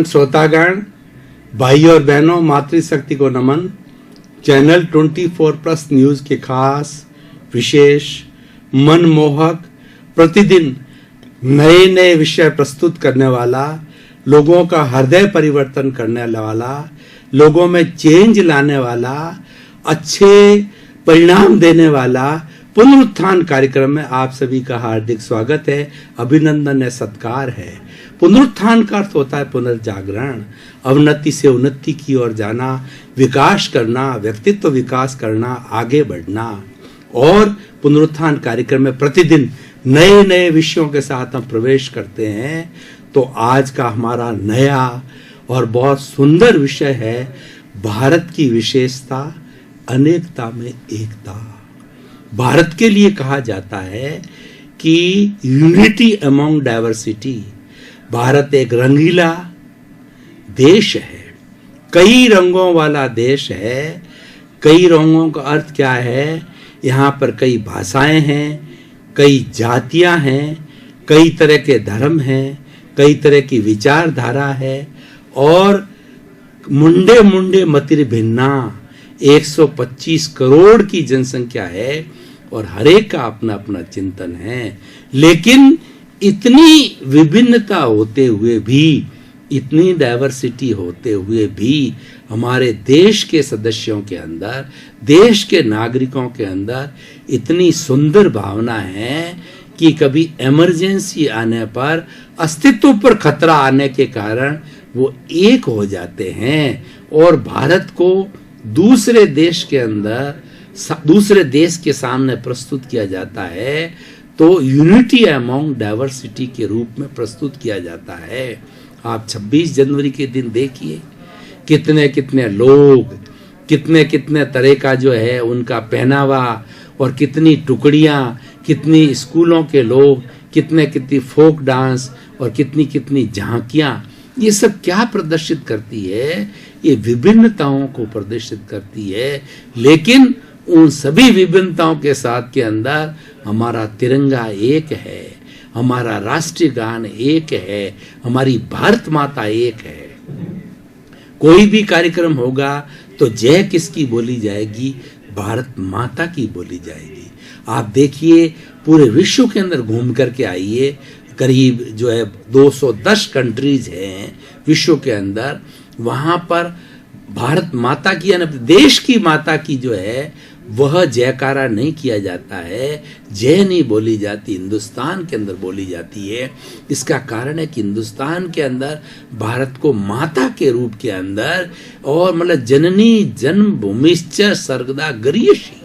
श्रोतागण, भाई और बहनों, मातृशक्ति को नमन। चैनल 24+ न्यूज के खास, विशेष, मनमोहक, प्रतिदिन नए नए विषय प्रस्तुत करने वाला, लोगों का हृदय परिवर्तन करने वाला, लोगों में चेंज लाने वाला, अच्छे परिणाम देने वाला पुनरुत्थान कार्यक्रम में आप सभी का हार्दिक स्वागत है, अभिनंदन है, सत्कार है। पुनरुत्थान का अर्थ होता है पुनर्जागरण, अवनति से उन्नति की ओर जाना, विकास करना, व्यक्तित्व विकास करना, आगे बढ़ना। और पुनरुत्थान कार्यक्रम में प्रतिदिन नए नए विषयों के साथ हम प्रवेश करते हैं। तो आज का हमारा नया और बहुत सुंदर विषय है भारत की विशेषता, अनेकता में एकता। भारत के लिए कहा जाता है कि यूनिटी अमंग डाइवर्सिटी। भारत एक रंगीला देश है, कई रंगों वाला देश है। कई रंगों का अर्थ क्या है? यहाँ पर कई भाषाएं हैं, कई जातियां हैं, कई तरह के धर्म हैं, कई तरह की विचारधारा है और मुंडे मुंडे मतिर भिन्ना 125 करोड़ की जनसंख्या है और हर एक का अपना अपना चिंतन है। लेकिन इतनी विभिन्नता होते हुए भी, इतनी डाइवर्सिटी होते हुए भी हमारे देश के सदस्यों के अंदर, देश के नागरिकों के अंदर इतनी सुंदर भावना है कि कभी इमरजेंसी आने पर, अस्तित्व पर खतरा आने के कारण वो एक हो जाते हैं और भारत को दूसरे देश के अंदर, दूसरे देश के सामने प्रस्तुत किया जाता है तो यूनिटी अमंग डाइवर्सिटी के रूप में प्रस्तुत किया जाता है। आप 26 जनवरी के दिन देखिए, कितने कितने लोग, कितने कितने तरह का जो है उनका पहनावा और कितनी टुकड़ियां, कितनी स्कूलों के लोग, कितने कितनी फोक डांस और कितनी कितनी झांकियां, ये सब क्या प्रदर्शित करती है? ये विभिन्नताओं को प्रदर्शित करती है। लेकिन उन सभी विभिन्नताओं के साथ के अंदर हमारा तिरंगा एक है, हमारा राष्ट्रीय गान एक है, हमारी भारत माता एक है। कोई भी कार्यक्रम होगा तो जय किसकी बोली जाएगी? भारत माता की बोली जाएगी। आप देखिए, पूरे विश्व के अंदर घूम करके आइए, करीब जो है 210 कंट्रीज हैं विश्व के अंदर, वहां पर भारत माता की, यानी देश की माता की जो है वह जयकारा नहीं किया जाता है, जय नहीं बोली जाती, हिंदुस्तान के अंदर बोली जाती है। इसका कारण है कि हिंदुस्तान के अंदर भारत को माता के रूप के अंदर, और मतलब जननी जन्मभूमिश्च सर्वदा गरीयसी,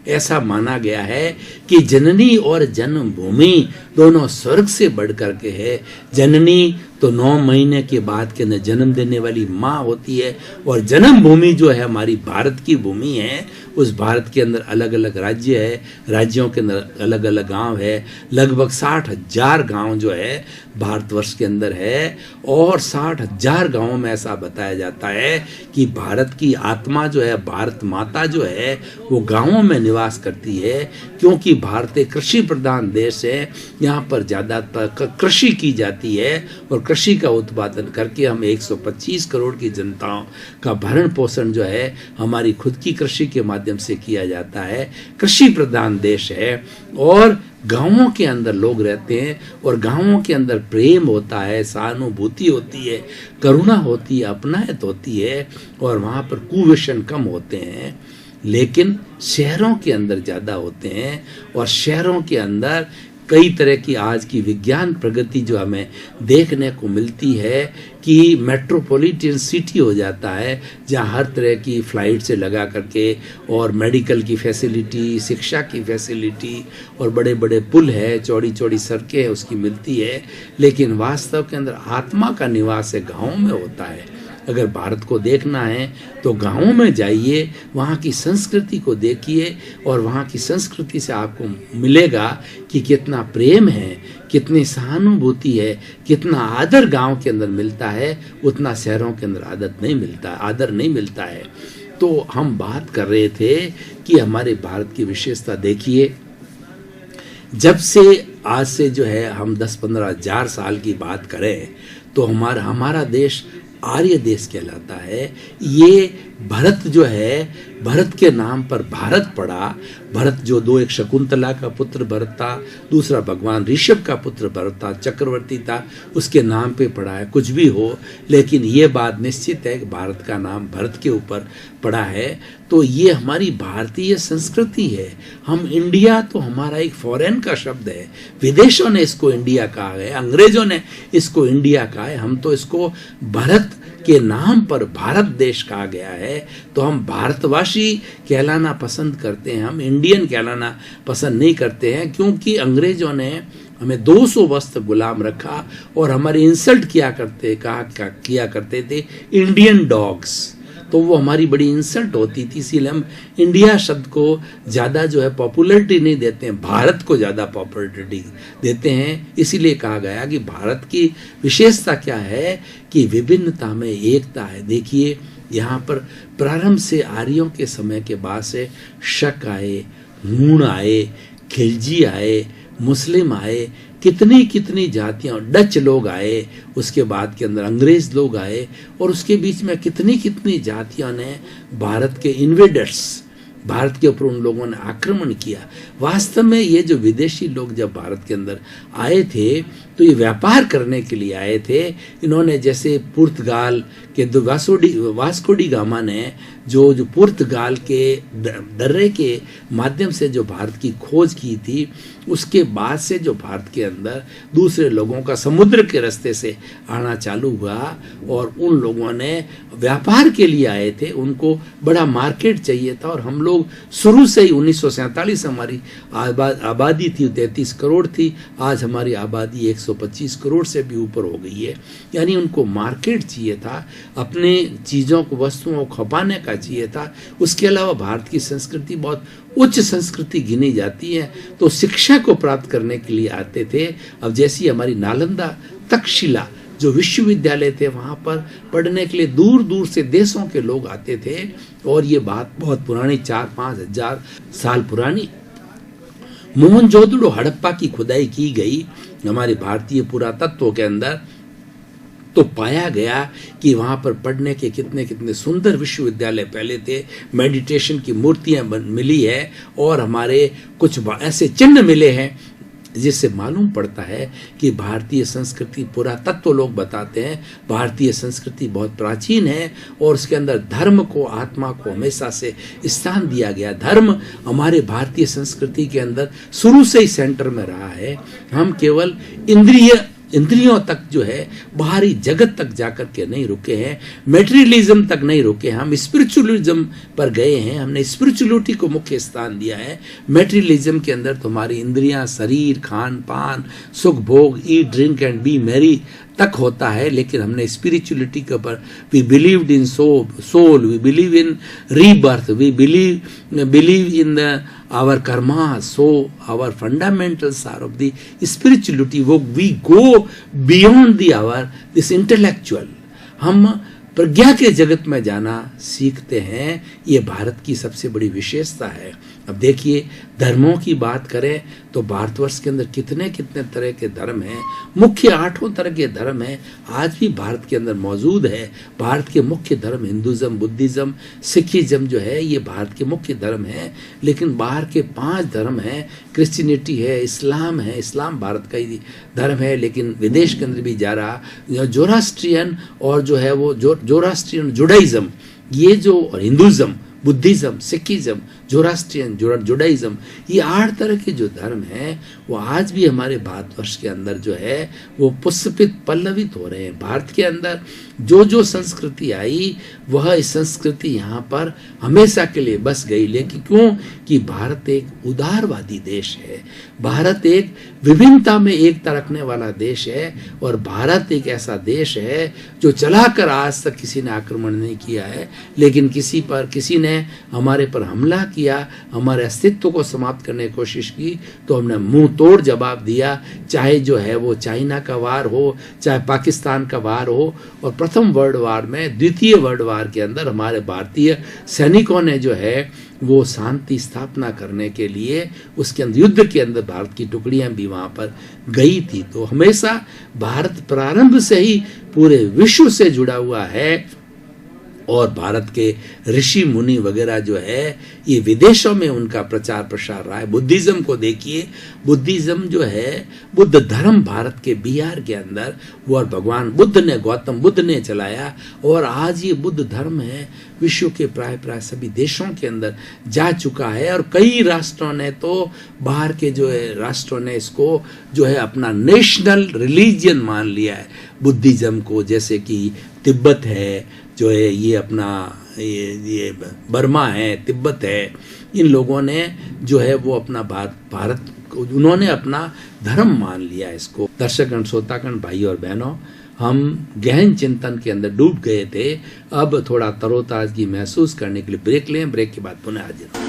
ऐसा माना गया है कि जननी और जन्मभूमि दोनों स्वर्ग से बढ़ करके है। जननी तो 9 महीने के बाद के न जन्म देने वाली माँ होती है और जन्मभूमि जो है हमारी भारत की भूमि है। उस भारत के अंदर अलग अलग राज्य है, राज्यों के अंदर अलग अलग गांव है। लगभग 60,000 गांव जो है भारतवर्ष के अंदर है और 60,000 गांवों में ऐसा बताया जाता है कि भारत की आत्मा जो है, भारत माता जो है, वो गांवों में निवास करती है। क्योंकि भारत एक कृषि प्रधान देश है, यहाँ पर ज़्यादातर कृषि की जाती है और कृषि का उत्पादन करके हम 125 करोड़ की जनताओं का भरण पोषण जो है हमारी खुद की कृषि के माध्यम से किया जाता है। कृषि प्रधान देश है और गांवों के अंदर लोग रहते हैं और गांवों के अंदर प्रेम होता है, सहानुभूति होती है, करुणा होती है, अपनायत होती है और वहाँ पर कुव्यसन कम होते हैं। लेकिन शहरों के अंदर ज़्यादा होते हैं और शहरों के अंदर कई तरह की आज की विज्ञान प्रगति जो हमें देखने को मिलती है कि मेट्रोपॉलिटन सिटी हो जाता है, जहाँ हर तरह की फ्लाइट से लगा करके और मेडिकल की फैसिलिटी, शिक्षा की फैसिलिटी और बड़े बड़े पुल है, चौड़ी चौड़ी सड़कें हैं, उसकी मिलती है। लेकिन वास्तव के अंदर आत्मा का निवास है गाँव में होता है। अगर भारत को देखना है तो गाँवों में जाइए, वहाँ की संस्कृति को देखिए और वहाँ की संस्कृति से आपको मिलेगा कि कितना प्रेम है, कितनी सहानुभूति है, कितना आदर गांव के अंदर मिलता है, उतना शहरों के अंदर आदर नहीं मिलता है। तो हम बात कर रहे थे कि हमारे भारत की विशेषता देखिए, जब से आज से जो है हम 10-15 हजार साल की बात करें तो हमारा देश आर्य देश कहलाता है। ये भरत जो है, भरत के नाम पर भारत पड़ा। भरत जो दो, एक शकुंतला का पुत्र भरत था, दूसरा भगवान ऋषभ का पुत्र भरत था, चक्रवर्ती था, उसके नाम पे पड़ा है। कुछ भी हो, लेकिन ये बात निश्चित है कि भारत का नाम भरत के ऊपर पड़ा है। तो ये हमारी भारतीय संस्कृति है। हम इंडिया तो हमारा एक फॉरेन का शब्द है, विदेशों ने इसको इंडिया कहा है, अंग्रेजों ने इसको इंडिया कहा है। हम तो इसको भरत के नाम पर भारत देश कहा गया है। तो हम भारतवासी कहलाना पसंद करते हैं, हम इंडियन कहलाना पसंद नहीं करते हैं, क्योंकि अंग्रेजों ने हमें 200 वर्ष तक गुलाम रखा और हमारी इंसल्ट किया करते थे इंडियन डॉग्स। तो वो हमारी बड़ी इंसल्ट होती थी, इसीलिए हम इंडिया शब्द को ज़्यादा जो है पॉपुलरिटी नहीं देते हैं, भारत को ज़्यादा पॉपुलरिटी देते हैं। इसीलिए कहा गया कि भारत की विशेषता क्या है कि विभिन्नता में एकता है। देखिए यहाँ पर प्रारंभ से आर्यों के समय के बाद से शक आए, हूण आए, खिलजी आए, मुस्लिम आए, कितनी जातियां, डच लोग आए, उसके बाद के अंदर अंग्रेज लोग आए, और उसके बीच में कितनी जातियों ने भारत के इन्वेडर्स, भारत के ऊपर उन लोगों ने आक्रमण किया। वास्तव में ये जो विदेशी लोग जब भारत के अंदर आए थे तो ये व्यापार करने के लिए आए थे। इन्होंने जैसे पुर्तगाल के वास्को डी गामा ने जो पुर्तगाल के दर्रे के माध्यम से जो भारत की खोज की थी, उसके बाद से जो भारत के अंदर दूसरे लोगों का समुद्र के रास्ते से आना चालू हुआ, और उन लोगों ने व्यापार के लिए आए थे, उनको बड़ा मार्केट चाहिए था। और हम लोग शुरू से ही 1947 हमारी आबादी थी 33 करोड़ थी, आज हमारी आबादी 125 करोड़ से भी ऊपर हो गई है। यानी उनको मार्केट चाहिए था, अपने चीज़ों को, वस्तुओं को खपाने का चाहिए था। उसके अलावा भारत की संस्कृति बहुत उच्च संस्कृति गिनी जाती है, तो शिक्षा को प्राप्त करने के लिए आते थे। अब जैसी हमारी नालंदा तक्षशिला जो विश्वविद्यालय थे, वहाँ पर पढ़ने के लिए दूर दूर से देशों के लोग आते थे। और ये बात बहुत पुरानी, 4-5 हजार साल पुरानी। मोहनजोदड़ो हड़प्पा की खुदाई की गई हमारे भारतीय पुरातत्व के अंदर, तो पाया गया कि वहाँ पर पढ़ने के कितने सुंदर विश्वविद्यालय पहले थे। मेडिटेशन की मूर्तियाँ मिली है, और हमारे कुछ ऐसे चिन्ह मिले हैं जिससे मालूम पड़ता है कि भारतीय संस्कृति, पुरातत्व लोग बताते हैं भारतीय संस्कृति बहुत प्राचीन है, और उसके अंदर धर्म को, आत्मा को हमेशा से स्थान दिया गया। धर्म हमारे भारतीय संस्कृति के अंदर शुरू से ही सेंटर में रहा है। हम केवल इंद्रियों तक जो है, बाहरी जगत तक जाकर के नहीं रुके हैं, मेटेरियलिज्म तक नहीं रुके, हम स्पिरिचुअलिज्म पर गए हैं। हमने स्पिरिचुअलिटी को मुख्य स्थान दिया है। मेटेरियलिज्म के अंदर तो हमारी इंद्रियां, शरीर, खान पान, सुख भोग, eat drink and be merry तक होता है, लेकिन हमने स्पिरिचुअलिटी के ऊपर, we believed in soul, we believe in rebirth, we believe in our karma, so our fundamentals are of the spirituality. We go beyond this intellectual. हम प्रज्ञा के जगत में जाना सीखते हैं। ये भारत की सबसे बड़ी विशेषता है। अब देखिए, धर्मों की बात करें तो भारतवर्ष के अंदर कितने तरह के धर्म हैं। मुख्य 8 तरह के धर्म हैं, आज भी भारत के अंदर मौजूद है। भारत के मुख्य धर्म हिंदुज़म, बुद्धिज़्म, सिखिज़्म जो है, ये भारत के मुख्य धर्म हैं। लेकिन बाहर के 5 धर्म हैं, क्रिश्चियनिटी है, इस्लाम है, इस्लाम भारत का ही धर्म है, लेकिन विदेश के अंदर भी जा रहा। जोरास्ट्रियन और जो है वो जोरास्ट्रियन, जुडाइज़म, ये जो, और हिंदुज़म, बुद्धिज़्म, सिखिज़्म, जोरास्ट्रियन, जुडाइज़्म, ये 8 तरह के जो धर्म हैं, वो आज भी हमारे भारतवर्ष के अंदर जो है वो पुष्पित, पल्लवित हो रहे हैं। भारत के अंदर जो संस्कृति आई, वह इस संस्कृति यहाँ पर हमेशा के लिए बस गई। लेकिन क्यों? कि भारत एक उदारवादी देश है, भारत एक विभिन्नता में एकता रखने वाला देश है, और भारत एक ऐसा देश है जो चलाकर आज तक किसी ने आक्रमण नहीं किया है, लेकिन किसी ने हमारे पर हमला किया, हमारे अस्तित्व को समाप्त करने की कोशिश की, तो हमने मुंह तोड़ जवाब दिया। चाहे जो है वो चाइना का वार हो, चाहे पाकिस्तान का वार हो, और प्रथम वर्ल्ड वार में, द्वितीय वर्ल्ड वार के अंदर हमारे भारतीय सैनिकों ने जो है वो शांति स्थापना करने के लिए उसके अंदर, युद्ध के अंदर भारत की टुकड़ियां भी वहां पर गई थी। तो हमेशा भारत प्रारंभ से ही पूरे विश्व से जुड़ा हुआ है, और भारत के ऋषि मुनि वगैरह जो है ये विदेशों में उनका प्रचार प्रसार रहा है। बुद्धिज्म को देखिए, बुद्धिज्म जो है, बुद्ध धर्म भारत के बिहार के अंदर वो और भगवान बुद्ध ने, गौतम बुद्ध ने चलाया, और आज ये बुद्ध धर्म है विश्व के प्राय सभी देशों के अंदर जा चुका है। और कई राष्ट्रों ने तो, बाहर के जो है राष्ट्रों ने इसको जो है अपना नेशनल रिलीजन मान लिया है बुद्धिज्म को, जैसे कि तिब्बत है जो है, ये अपना ये बर्मा है, तिब्बत है, इन लोगों ने जो है वो अपना भारत को उन्होंने अपना धर्म मान लिया इसको। दर्शकगण, श्रोतागण, भाई और बहनों, हम गहन चिंतन के अंदर डूब गए थे। अब थोड़ा तरोताजगी महसूस करने के लिए ब्रेक लें, ब्रेक के बाद पुनः हाजिर हों।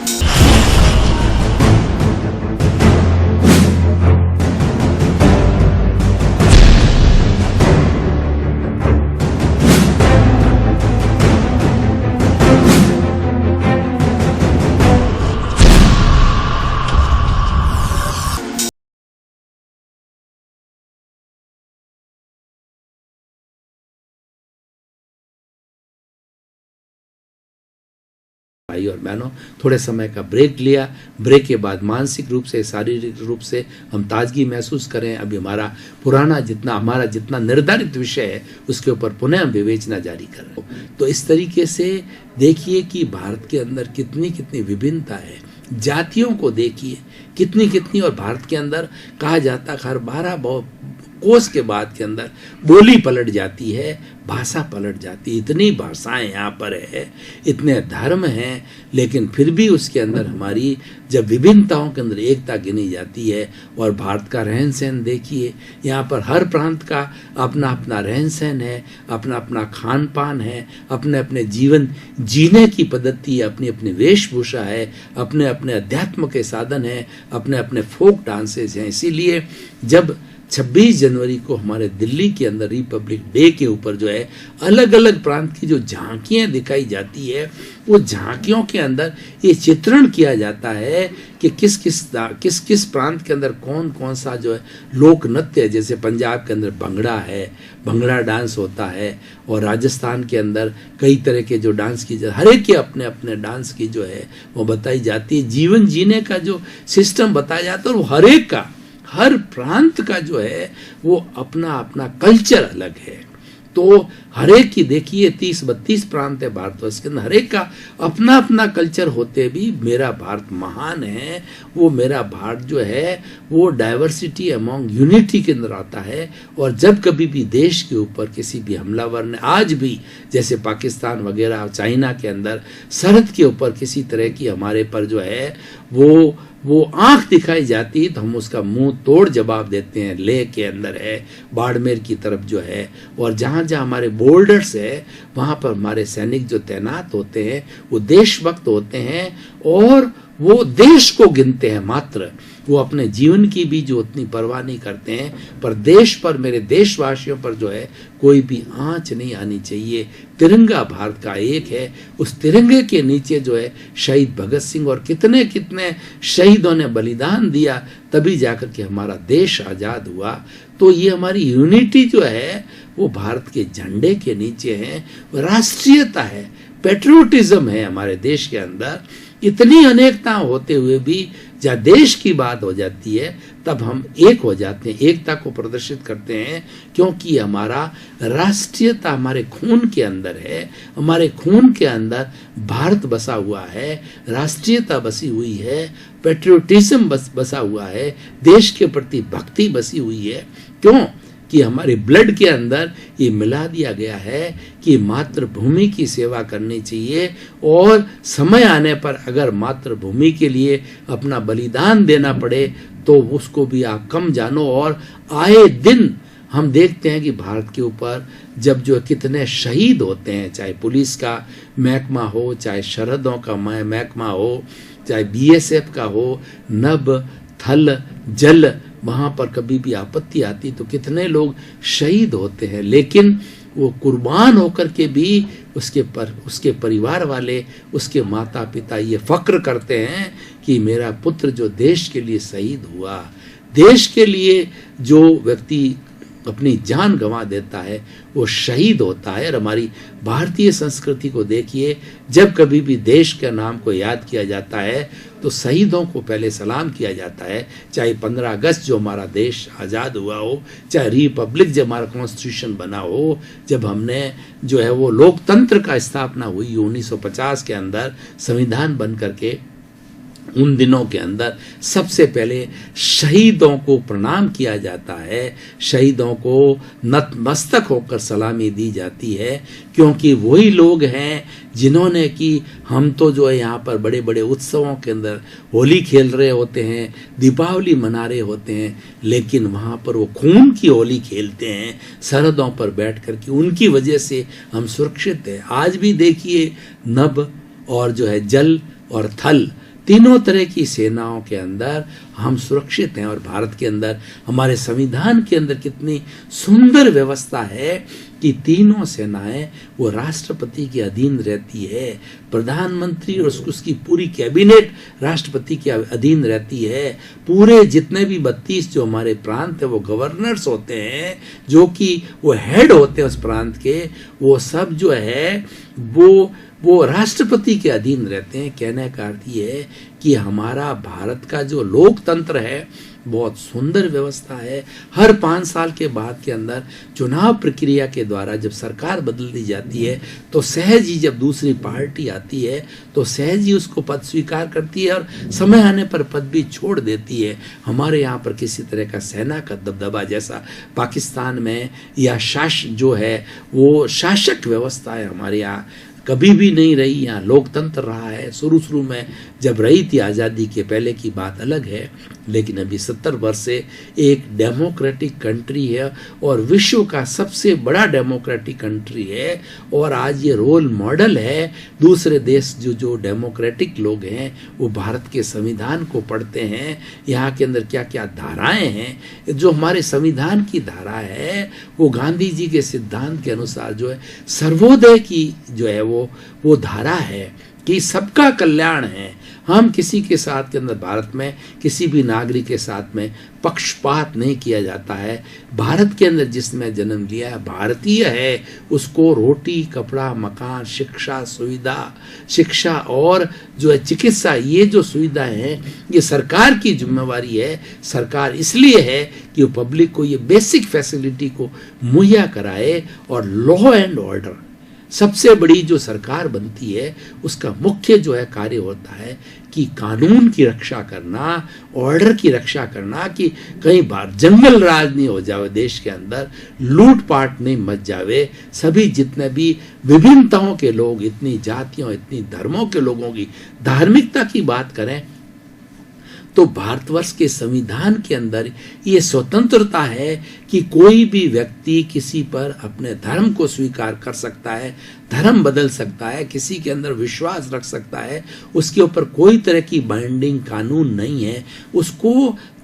भाई और बहनों, थोड़े समय का ब्रेक लिया। ब्रेक के बाद मानसिक रूप से, शारीरिक रूप से हम ताजगी महसूस करें। अभी हमारा जितना निर्धारित विषय है उसके ऊपर पुनः हम विवेचना जारी कर रहे हैं। तो इस तरीके से देखिए कि भारत के अंदर कितनी कितनी विभिन्नता है, जातियों को देखिए कितनी कितनी, और भारत के अंदर कहा जाता हर 12 कोस के बाद के अंदर बोली पलट जाती है, भाषा पलट जाती है। इतनी भाषाएं यहाँ पर है, इतने धर्म हैं, लेकिन फिर भी उसके अंदर हमारी जब विभिन्नताओं के अंदर एकता गिनी जाती है। और भारत का रहन सहन देखिए, यहाँ पर हर प्रांत का अपना अपना रहन सहन है, अपना अपना खान पान है, अपने अपने जीवन जीने की पद्धति है, अपनी अपनी वेशभूषा है, अपने अपने अध्यात्म के साधन है, अपने अपने फोक डांसेस हैं। इसीलिए जब 26 जनवरी को हमारे दिल्ली के अंदर रिपब्लिक डे के ऊपर जो है अलग अलग प्रांत की जो झांकियां दिखाई जाती है, वो झांकियों के अंदर ये चित्रण किया जाता है कि किस किस प्रांत के अंदर कौन कौन सा जो है लोक नृत्य है। जैसे पंजाब के अंदर भंगड़ा है, भंगड़ा डांस होता है, और राजस्थान के अंदर कई तरह के जो डांस की हर एक के अपने अपने डांस की जो है वो बताई जाती है। जीवन जीने का जो सिस्टम बताया जाता है, और वो हर एक का, हर प्रांत का जो है वो अपना अपना कल्चर अलग है। तो हर एक की देखिए 30-32 प्रांत है भारतवर्ष के अंदर, हर एक का अपना अपना कल्चर होते भी मेरा भारत महान है। वो मेरा भारत जो है वो डाइवर्सिटी अमॉन्ग यूनिटी के अंदर आता है। और जब कभी भी देश के ऊपर किसी भी हमलावर ने, आज भी जैसे पाकिस्तान वगैरह चाइना के अंदर सरहद के ऊपर किसी तरह की हमारे पर जो है वो आंख दिखाई जाती है, तो हम उसका मुंह तोड़ जवाब देते हैं। लेह के अंदर है, बाड़मेर की तरफ जो है, और जहां जहां हमारे बोर्डर्स है वहां पर हमारे सैनिक जो तैनात होते हैं वो देशभक्त होते हैं, और वो देश को गिनते हैं मात्र। वो अपने जीवन की भी जो उतनी परवाह नहीं करते हैं, पर देश पर, मेरे देशवासियों पर जो है कोई भी आंच नहीं आनी चाहिए। तिरंगा भारत का एक है, उस तिरंगे के नीचे जो है शहीद भगत सिंह और कितने कितने शहीदों ने बलिदान दिया, तभी जाकर के हमारा देश आजाद हुआ। तो ये हमारी यूनिटी जो है वो भारत के झंडे के नीचे है, राष्ट्रीयता है, पेट्रियोटिज्म है हमारे देश के अंदर। इतनी अनेकता होते हुए भी जब देश की बात हो जाती है तब हम एक हो जाते हैं, एकता को प्रदर्शित करते हैं, क्योंकि हमारा राष्ट्रीयता हमारे खून के अंदर है। हमारे खून के अंदर भारत बसा हुआ है, राष्ट्रीयता बसी हुई है, पेट्रियोटिज्म बसा हुआ है, देश के प्रति भक्ति बसी हुई है। क्यों कि हमारे ब्लड के अंदर ये मिला दिया गया है कि मातृभूमि की सेवा करनी चाहिए, और समय आने पर अगर मातृभूमि के लिए अपना बलिदान देना पड़े तो उसको भी आप कम जानो। और आए दिन हम देखते हैं कि भारत के ऊपर जब जो कितने शहीद होते हैं, चाहे पुलिस का महकमा हो, चाहे सरहदों का महकमा हो, चाहे बीएसएफ का हो, नभ, थल, जल, वहां पर कभी भी आपत्ति आती तो कितने लोग शहीद होते हैं, लेकिन वो कुर्बान होकर के भी उसके परिवार वाले, उसके माता पिता ये फक्र करते हैं कि मेरा पुत्र जो देश के लिए शहीद हुआ। देश के लिए जो व्यक्ति अपनी जान गंवा देता है वो शहीद होता है। और हमारी भारतीय संस्कृति को देखिए, जब कभी भी देश के नाम को याद किया जाता है तो शहीदों को पहले सलाम किया जाता है। चाहे 15 अगस्त जो हमारा देश आज़ाद हुआ हो, चाहे रिपब्लिक जब हमारा कॉन्स्टिट्यूशन बना हो, जब हमने जो है वो लोकतंत्र का स्थापना हुई 1950 के अंदर संविधान बन करके, उन दिनों के अंदर सबसे पहले शहीदों को प्रणाम किया जाता है, शहीदों को नतमस्तक होकर सलामी दी जाती है, क्योंकि वही लोग हैं जिन्होंने कि हम तो जो है यहाँ पर बड़े बड़े उत्सवों के अंदर होली खेल रहे होते हैं, दीपावली मना रहे होते हैं, लेकिन वहाँ पर वो खून की होली खेलते हैं सरहदों पर बैठ कर के। उनकी वजह से हम सुरक्षित हैं। आज भी देखिए, नभ और जो है जल और थल, तीनों तरह की सेनाओं के अंदर हम सुरक्षित हैं। और भारत के अंदर, हमारे संविधान के अंदर कितनी सुंदर व्यवस्था है कि तीनों सेनाएं वो राष्ट्रपति के अधीन रहती है। प्रधानमंत्री और उसकी पूरी कैबिनेट राष्ट्रपति के अधीन रहती है। पूरे जितने भी 32 जो हमारे प्रांत है वो गवर्नर्स होते हैं, जो कि वो हेड होते हैं उस प्रांत के, वो सब जो है वो राष्ट्रपति के अधीन रहते हैं। कहने का अर्थ ये है कि हमारा भारत का जो लोकतंत्र है बहुत सुंदर व्यवस्था है। हर 5 साल के बाद के अंदर चुनाव प्रक्रिया के द्वारा जब सरकार बदल दी जाती है तो सहज ही जब दूसरी पार्टी आती है तो सहज ही उसको पद स्वीकार करती है और समय आने पर पद भी छोड़ देती है। हमारे यहाँ पर किसी तरह का सेना का दबदबा जैसा पाकिस्तान में या जो है वो शासक व्यवस्था है हमारे यहाँ कभी भी नहीं रही। यहाँ लोकतंत्र रहा है। शुरू में जब रही थी आज़ादी के पहले की बात अलग है, लेकिन अभी 70 वर्ष से एक डेमोक्रेटिक कंट्री है और विश्व का सबसे बड़ा डेमोक्रेटिक कंट्री है। और आज ये रोल मॉडल है। दूसरे देश जो डेमोक्रेटिक लोग हैं वो भारत के संविधान को पढ़ते हैं। यहाँ के अंदर क्या क्या धाराएं हैं। जो हमारे संविधान की धारा है वो गांधी जी के सिद्धांत के अनुसार जो है सर्वोदय की जो है वो धारा है कि सबका कल्याण है। हम किसी के साथ के अंदर भारत में किसी भी नागरिक के साथ में पक्षपात नहीं किया जाता है। भारत के अंदर जिसने जन्म लिया है भारतीय है, उसको रोटी, कपड़ा, मकान, शिक्षा और जो है चिकित्सा, ये जो सुविधाएं हैं ये सरकार की जिम्मेवारी है। सरकार इसलिए है कि वो पब्लिक को ये बेसिक फैसिलिटी को मुहैया कराए। और लॉ एंड ऑर्डर सबसे बड़ी जो सरकार बनती है उसका मुख्य जो है कार्य होता है कि कानून की रक्षा करना, ऑर्डर की रक्षा करना, कि कहीं बार जंगल राज नहीं हो जावे देश के अंदर, लूटपाट नहीं मच जावे। सभी जितने भी विभिन्नताओं के लोग, इतनी जातियों, इतनी धर्मों के लोगों की धार्मिकता की बात करें तो भारतवर्ष के संविधान के अंदर ये स्वतंत्रता है कि कोई भी व्यक्ति किसी पर अपने धर्म को स्वीकार कर सकता है, धर्म बदल सकता है, किसी के अंदर विश्वास रख सकता है। उसके ऊपर कोई तरह की बाइंडिंग कानून नहीं है। उसको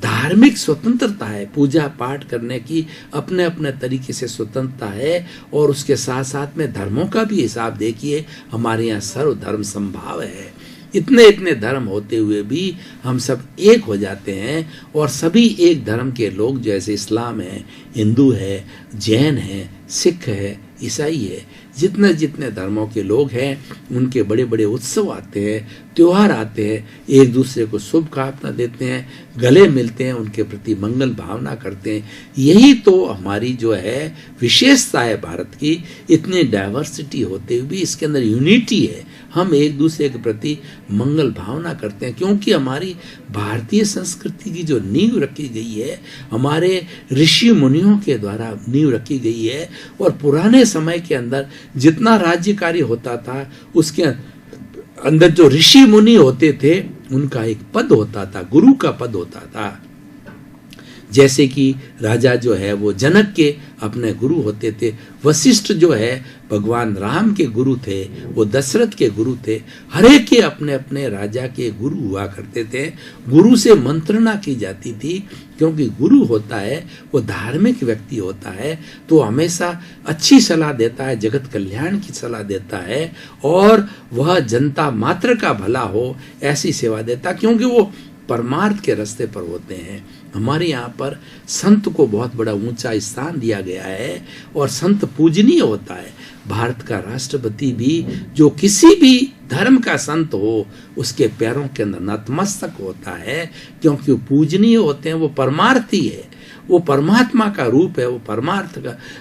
धार्मिक स्वतंत्रता है, पूजा पाठ करने की अपने अपने तरीके से स्वतंत्रता है। और उसके साथ साथ में धर्मों का भी हिसाब देखिए, हमारे यहाँ सर्वधर्म समभाव है। इतने धर्म होते हुए भी हम सब एक हो जाते हैं और सभी एक धर्म के लोग, जैसे इस्लाम है, हिंदू है, जैन है, सिख है, ईसाई है, जितने धर्मों के लोग हैं उनके बड़े बड़े उत्सव आते हैं, त्योहार आते हैं, एक दूसरे को शुभकामना देते हैं, गले मिलते हैं, उनके प्रति मंगल भावना करते हैं। यही तो हमारी जो है विशेषता है भारत की। इतनी डाइवर्सिटी होते हुए भी इसके अंदर यूनिटी है। हम एक दूसरे के प्रति मंगल भावना करते हैं क्योंकि हमारी भारतीय संस्कृति की जो नींव रखी गई है हमारे ऋषि मुनियों के द्वारा नींव रखी गई है। और पुराने समय के अंदर जितना राज्य कार्य होता था उसके अंदर जो ऋषि मुनि होते थे उनका एक पद होता था, गुरु का पद होता था। जैसे कि राजा जो है वो जनक के अपने गुरु होते थे, वशिष्ठ जो है भगवान राम के गुरु थे, वो दशरथ के गुरु थे, हर एक के अपने अपने राजा के गुरु हुआ करते थे। गुरु से मंत्रणा की जाती थी, क्योंकि गुरु होता है वो धार्मिक व्यक्ति होता है, तो हमेशा अच्छी सलाह देता है, जगत कल्याण की सलाह देता है, और वह जनता मात्र का भला हो ऐसी सेवा देता, क्योंकि वो परमार्थ के रास्ते पर होते हैं। हमारे यहाँ पर संत को बहुत बड़ा ऊंचा स्थान दिया गया है और संत पूजनीय होता है। भारत का राष्ट्रपति भी जो किसी भी धर्म का संत हो उसके पैरों के अंदर नतमस्तक होता है, क्योंकि वो पूजनीय होते हैं, वो परमार्थी है, वो परमात्मा का रूप है, वो परमार्थ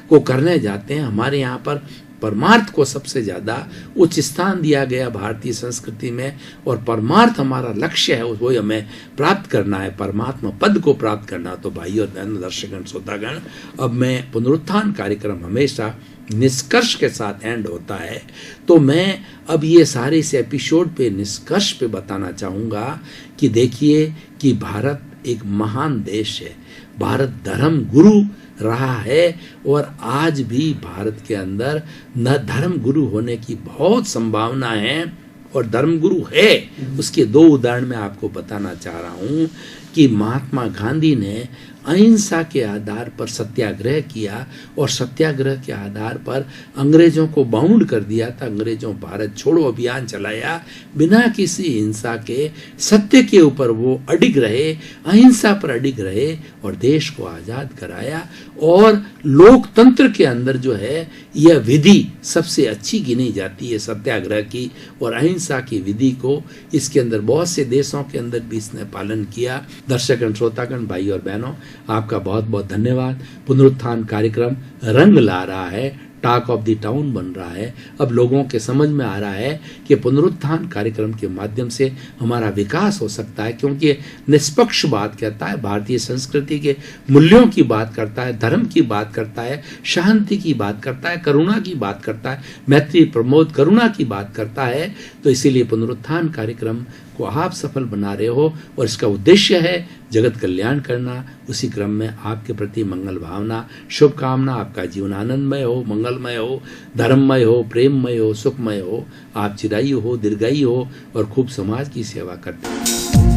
को करने जाते हैं। हमारे यहाँ पर परमार्थ को सबसे ज्यादा उच्च स्थान दिया गया भारतीय संस्कृति में, और परमार्थ हमारा लक्ष्य है, वो हमें प्राप्त करना है, परमात्मा पद को प्राप्त करना। तो भाई और बहनों, दर्शकगण, श्रोतागण, अब मैं पुनरुत्थान कार्यक्रम हमेशा निष्कर्ष के साथ एंड होता है, तो मैं अब ये सारे इस एपिसोड पे निष्कर्ष पे बताना चाहूँगा कि देखिए कि भारत एक महान देश है, भारत धर्म गुरु रहा है, और आज भी भारत के अंदर न धर्म गुरु होने की बहुत संभावना है, और धर्म गुरु है। उसके दो उदाहरण मैं आपको बताना चाह रहा हूँ कि महात्मा गांधी ने अहिंसा के आधार पर सत्याग्रह किया, और सत्याग्रह के आधार पर अंग्रेजों को बाउंड कर दिया था। अंग्रेजों भारत छोड़ो अभियान चलाया, बिना किसी हिंसा के, सत्य के ऊपर वो अडिग रहे, अहिंसा पर अडिग रहे, और देश को आजाद कराया। और लोकतंत्र के अंदर जो है यह विधि सबसे अच्छी गिनी जाती है, सत्याग्रह की और अहिंसा की विधि को। इसके अंदर बहुत से देशों के अंदर भी इसने पालन किया। दर्शकगण, श्रोतागण, भाई और बहनों, आपका बहुत बहुत धन्यवाद। पुनरुत्थान कार्यक्रम रंग ला रहा है, टॉक ऑफ द टाउन बन रहा है। अब लोगों के समझ में आ रहा है कि पुनरुत्थान कार्यक्रम के माध्यम से हमारा विकास हो सकता है, क्योंकि निष्पक्ष बात कहता है, भारतीय संस्कृति के मूल्यों की बात करता है, धर्म की बात करता है, शांति की बात करता है, करुणा की बात करता है, मैत्री, प्रमोद, करुणा की बात करता है। तो इसीलिए पुनरुत्थान कार्यक्रम को आप सफल बना रहे हो, और इसका उद्देश्य है जगत कल्याण करना। उसी क्रम में आपके प्रति मंगल भावना, शुभकामना, आपका जीवन आनंदमय हो, मंगलमय हो, धर्ममय हो, प्रेममय हो, सुखमय हो, आप चिरायु हो, दीर्घायु हो, और खूब समाज की सेवा करते हो।